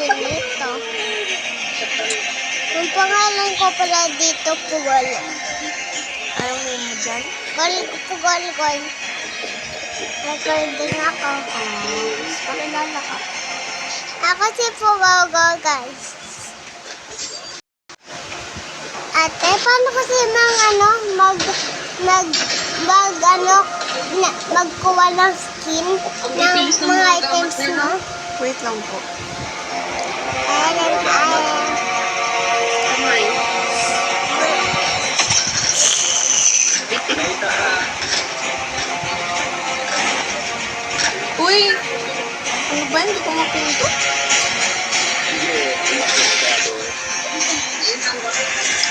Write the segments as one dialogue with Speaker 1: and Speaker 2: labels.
Speaker 1: nito. Yung pangalan ko pala dito, Pugol.
Speaker 2: Anong name mo dyan?
Speaker 1: Pugol. Record din ako.
Speaker 2: Pakilala ka.
Speaker 1: Ako si Pugol, guys. Ate, paano kasi magkuha ng skin ng mga items mo?
Speaker 2: Wait lang po. Uy! Ano ba? Hindi ko mapinto?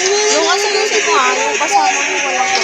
Speaker 2: Yung kasi ko yung kasama ko wala ko.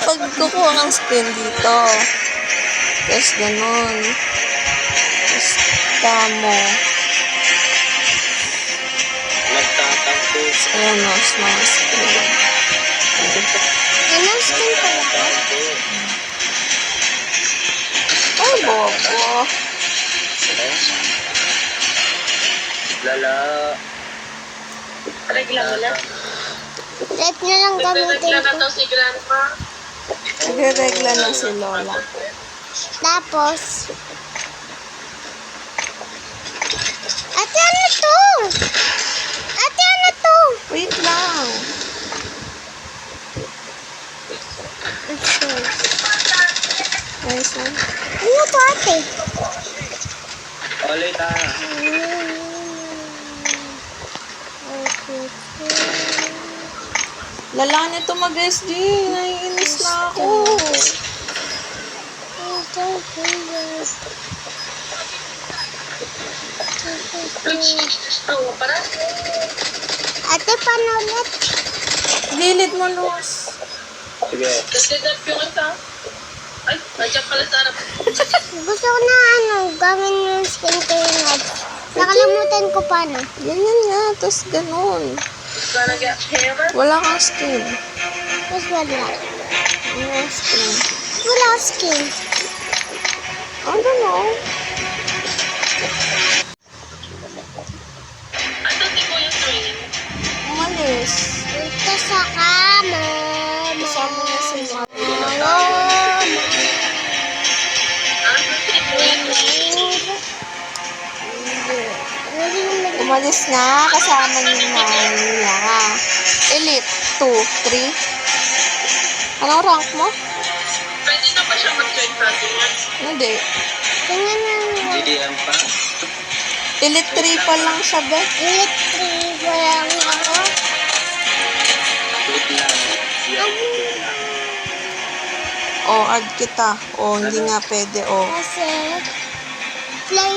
Speaker 2: Pag kukuha ng skin dito, tapos ganun, tapos kamo, ayan o, small skin.
Speaker 1: Anong skin pala ko?
Speaker 2: Ay, bobo.
Speaker 3: Lala.
Speaker 1: Regla mo na? Rep na lang gamitin
Speaker 3: Regla na
Speaker 1: ko.
Speaker 3: to si Grandma.
Speaker 2: Nagre-regla na si Lola.
Speaker 1: Tapos, ate, ano to? Ate, ano to?
Speaker 2: Wait lang. Ayos lang.
Speaker 1: Ano to, ate?
Speaker 3: Ulit
Speaker 2: Lala nito mag-SD. Naiinis na ako.
Speaker 1: Ate, paano ulit?
Speaker 2: Gilid mo, Luz.
Speaker 3: Sige.
Speaker 4: Nagdadap yung isa. Ay, nandiyan pala sa harap.
Speaker 1: Gusto ko na gawin yung skin ko yung nakalimutan ko paano.
Speaker 2: Ganyan nga. Tapos ganun.
Speaker 4: Gonna get hammer.
Speaker 2: Wala kang skin.
Speaker 1: Tapos wala.
Speaker 2: Wala skin.
Speaker 1: Wala skin.
Speaker 2: I don't know.
Speaker 4: Ando si Kuya Swing.
Speaker 2: Umalis.
Speaker 1: Ito sa kama.
Speaker 2: Kasama niya si Mama.
Speaker 4: Ando si Kuya Swing.
Speaker 2: Umalis na. Kasama niya niya. Elite. 2, 3. Anong rank mo?
Speaker 4: Pwede na ba siya mag-join sa atin yan?
Speaker 2: Hindi.
Speaker 1: Tingnan na nga.
Speaker 3: GDM pa?
Speaker 2: Elite 3 pa lang siya, be.
Speaker 1: Electric walang ako.
Speaker 3: Wait lang.
Speaker 2: Add kita. Hindi nga pwede,
Speaker 1: Kasi play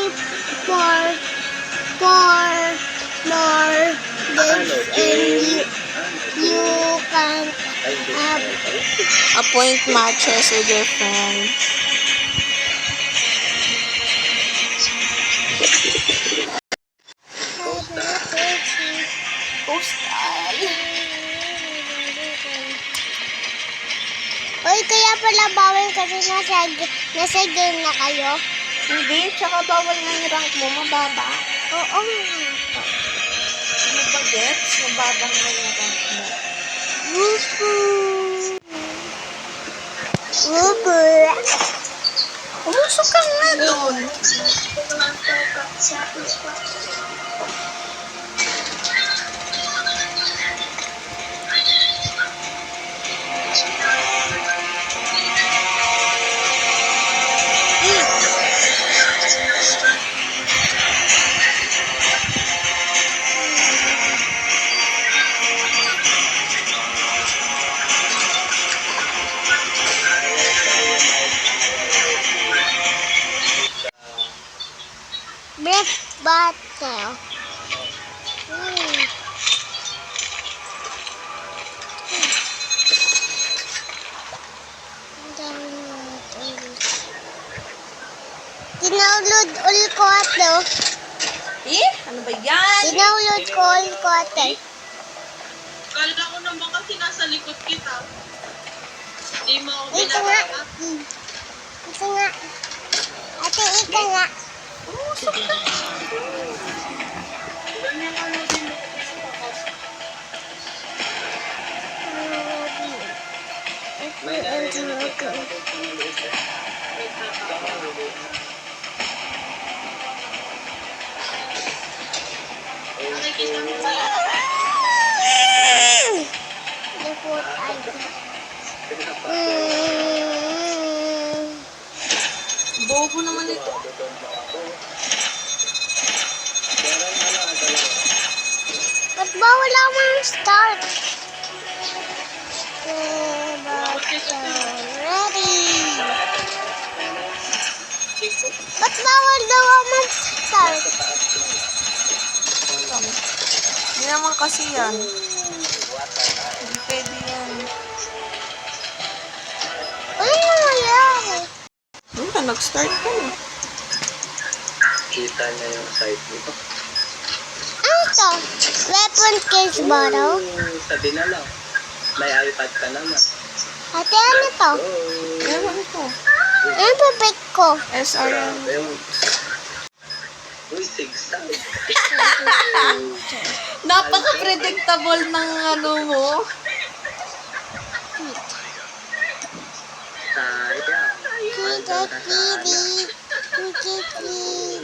Speaker 1: for more games and you can
Speaker 2: Appoint matches with your friends. Postal.
Speaker 1: Uy, kaya pala bawal kasi nasa game na kayo.
Speaker 2: Hindi, tsaka bawal nga yung rank mo, mababa.
Speaker 1: Oo nga.
Speaker 2: Ano ba, gets? Mababa nga yung rank mo. Umusok ka nga doon.
Speaker 1: Breath battle. Dinownload ulit ko ito.
Speaker 2: Ano ba yan?
Speaker 1: Dinownload ko ulit ko ito.
Speaker 4: Kala ko naman kasi nasa likod kita. Di mo ako
Speaker 1: Ika nga.
Speaker 4: binababa.
Speaker 1: Ika nga. Ate, ika nga.
Speaker 4: Ganyan ano din mo pinapakos.
Speaker 3: May narinig ka ako sa maliit.
Speaker 4: Nakikita mo ba?
Speaker 1: Lipot ay.
Speaker 2: Bobo naman ito.
Speaker 1: Ba't ba wala mang start? Ready. Ba't bawal daw mang start?
Speaker 2: Hindi naman kasi yan. Hindi pwede yan.
Speaker 1: Ano nangyayari?
Speaker 2: Nag-start ka na.
Speaker 3: Kita niya yung site nito.
Speaker 1: Ano to? Weapon case bottle?
Speaker 3: Sabi na lang. May iPad ka naman.
Speaker 1: Ate, ano to?
Speaker 2: Ewan ko.
Speaker 1: Ano pipik ko?
Speaker 2: SR yan.
Speaker 3: Uy, 6 times.
Speaker 2: Napaka-predictable ng ano mo.
Speaker 3: Sayang.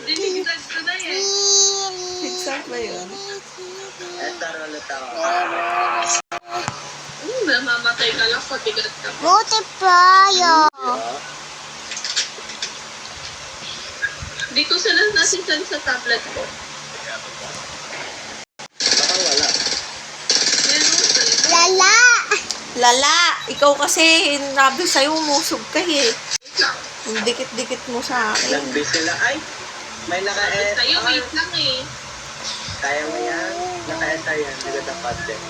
Speaker 4: Dinigdag ko na eh.
Speaker 2: Exact ba yun?
Speaker 3: SR ulit ako.
Speaker 4: Namamatay ka lang, patigat ka.
Speaker 1: Multiplier.
Speaker 4: Di ko sila nasisan sa tablet ko.
Speaker 3: Baka wala.
Speaker 4: Meron ko eh.
Speaker 1: Lala.
Speaker 2: Lala! Ikaw kasi, nabi sa'yo, umusog ka eh. Ang dikit-dikit mo sa akin.
Speaker 3: Nag-busy lang. Ay! May naka-SR.
Speaker 4: Sa'yo, wait lang eh.
Speaker 3: Kaya mo yan. Naka-SR yan. Hindi ka dapat din.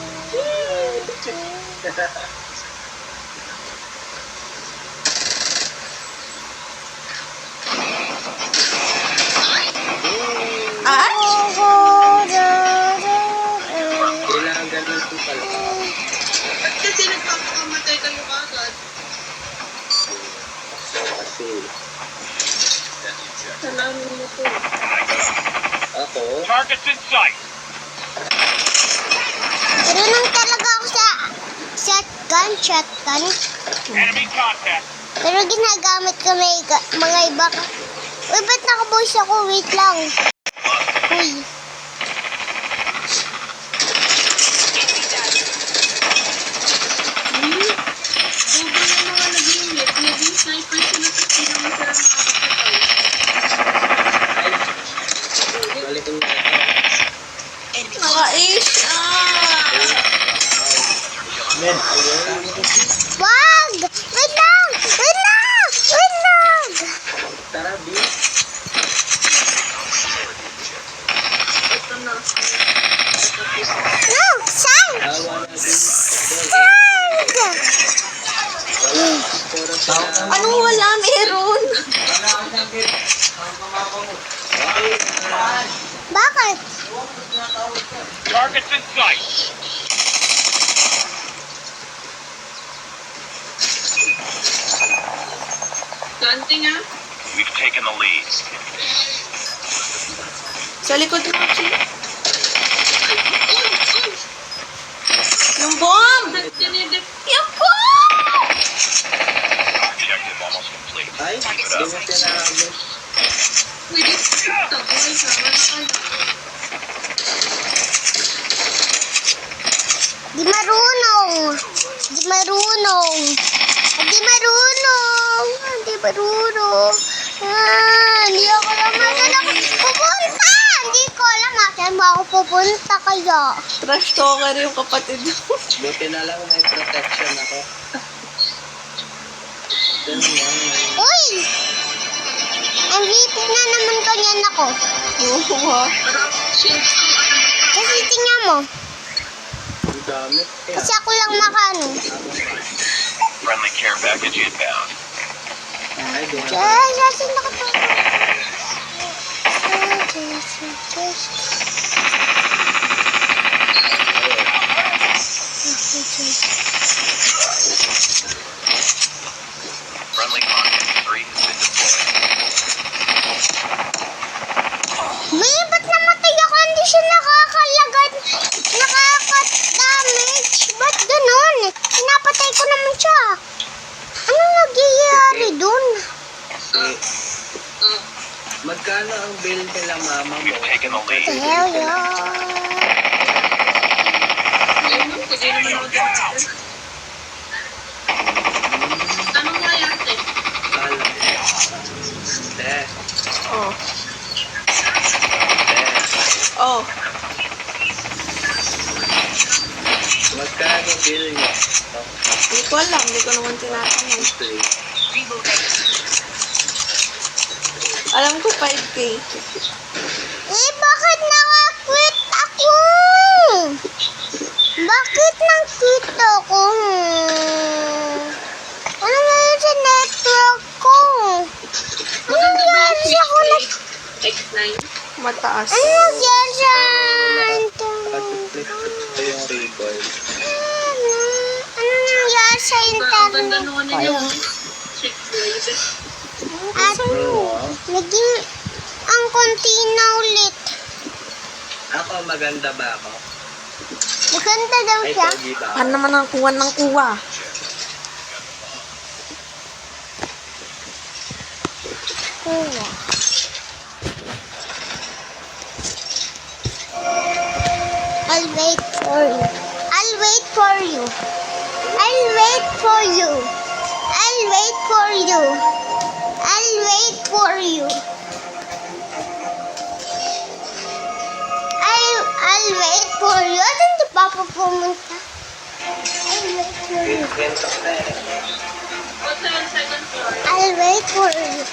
Speaker 2: Ah?
Speaker 3: Kailangan ganun po pala.
Speaker 4: Ba't kasi nagpapakamatay kayo agad?
Speaker 3: Kasi
Speaker 4: Salamin mo to.
Speaker 3: ako,
Speaker 5: Targets in sight.
Speaker 1: Marunong talaga ako sa shotgun.
Speaker 5: Enemy contact.
Speaker 1: Pero ginagamit ko may mga iba ka. Uy, ba't nakaboys ako? Wait lang. Uy.
Speaker 4: Bobo yung mga nag-unit. Naging sniper sila tapos hindi naman sila makakapatay.
Speaker 3: balik ko na ito.
Speaker 2: Naka-ish!
Speaker 3: Men, ayun.
Speaker 1: Wag! Wait lang! Wait lang! Wait lang!
Speaker 3: Tara, B.
Speaker 4: Ito na.
Speaker 1: No! Saan?
Speaker 3: Awa na din.
Speaker 1: Saan?
Speaker 3: Puro sila.
Speaker 2: Anong wala meron?
Speaker 1: Bakit?
Speaker 5: Targets in sight.
Speaker 4: Planting ah.
Speaker 5: We've taken the lead.
Speaker 2: Sa likod mo, Chi.
Speaker 4: Uy! Uy!
Speaker 2: Yung bomb!
Speaker 4: Ba't dinidip?
Speaker 2: Yung bomb!
Speaker 5: Objective almost complete.
Speaker 3: Ay, di mo sinabi.
Speaker 4: Pwede taboy ka. Wala kayo.
Speaker 1: Di marunong. Di marunong. Di marunong. Di marunong. Hindi ako naman ako pupunta. Hindi ko alam saan ba ako pupunta kaya.
Speaker 2: Trash talker yung kapatid mo.
Speaker 3: Buti na lang may protection ako. Ganun yan.
Speaker 1: Uy! MVP na naman kanyan ako.
Speaker 2: Oo ha.
Speaker 4: Parang shield ko.
Speaker 1: Kasi tingnan mo.
Speaker 3: Ang dami.
Speaker 1: Kasi ako lang makano.
Speaker 5: Friendly care package inbound.
Speaker 3: Ay, di na.
Speaker 1: Saan ako to?
Speaker 3: Magkano ang bill nila mama mo?
Speaker 5: We've taken the lead.
Speaker 1: Hell yeah.
Speaker 4: Ayun mo, pwede naman ako dyan. Ano nga yan, te?
Speaker 3: Alam. Te,
Speaker 2: Oh.
Speaker 3: te.
Speaker 2: Oh.
Speaker 3: Magkano bill niyo?
Speaker 2: Hindi ko alam. Hindi ko naman tinatanong.
Speaker 3: Please.
Speaker 2: Alam ko 5K.
Speaker 1: Bakit naka-quit ako? Bakit nang-quit ako? Ano nangyari sa network ko? Ano
Speaker 4: Maganda ba
Speaker 1: nangyari
Speaker 4: yung
Speaker 1: sa
Speaker 4: Quick Play X9?
Speaker 2: Mataas.
Speaker 1: Ano nangyari sa...
Speaker 3: Pag-flip ko yung record.
Speaker 1: Ano nangyari sa
Speaker 4: Ang ganda
Speaker 1: internet?
Speaker 4: naman ninyo. Quick Play.
Speaker 1: At naging ang konti na ulit.
Speaker 3: Ako, maganda ba ako?
Speaker 1: Maganda daw
Speaker 3: Ay,
Speaker 1: siya.
Speaker 3: pogi ba ako?
Speaker 2: Ano naman ang kuha ng kuha?
Speaker 1: Kuha. I'll wait for you. I'll wait for you. I'll wait for you. I'll wait for you. I'll wait for you. I'll wait for you. Asan si Papa pumunta? I'll wait for you.
Speaker 3: Kwento ka eh.
Speaker 4: What's the second floor?
Speaker 1: I'll wait for you.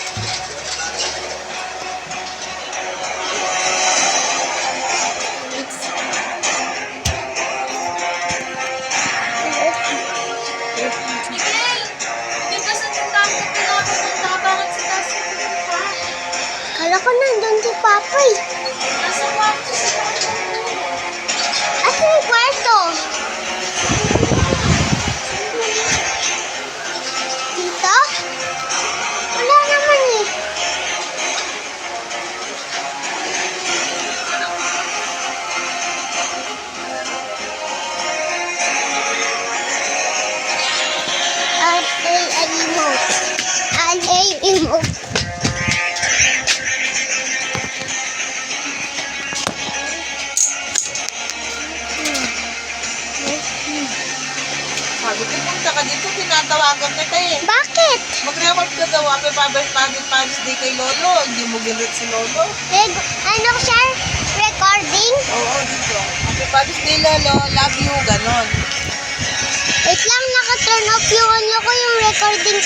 Speaker 4: Miguel! Di ba sa tindahan ko pinapunta? Bakit sa taas ko pumunta?
Speaker 1: Kala ko nandun si Papa eh.
Speaker 4: Nasa kwarto si Papa.
Speaker 1: Asan yung kwarto? Dito? Wala naman eh. Emote.
Speaker 2: Sabi ko, punta ka dito, tinatawagan kita eh.
Speaker 1: Bakit?
Speaker 2: Mag-record ka daw, happy Father's Day kay Lolo. Hindi mo ginit si Lolo.
Speaker 1: Ano siya? Recording?
Speaker 2: Oo, dito. Happy Father's Day, Lolo. Love you, ganon.
Speaker 1: Wait lang, naka-turn off yung ano ko, yung recording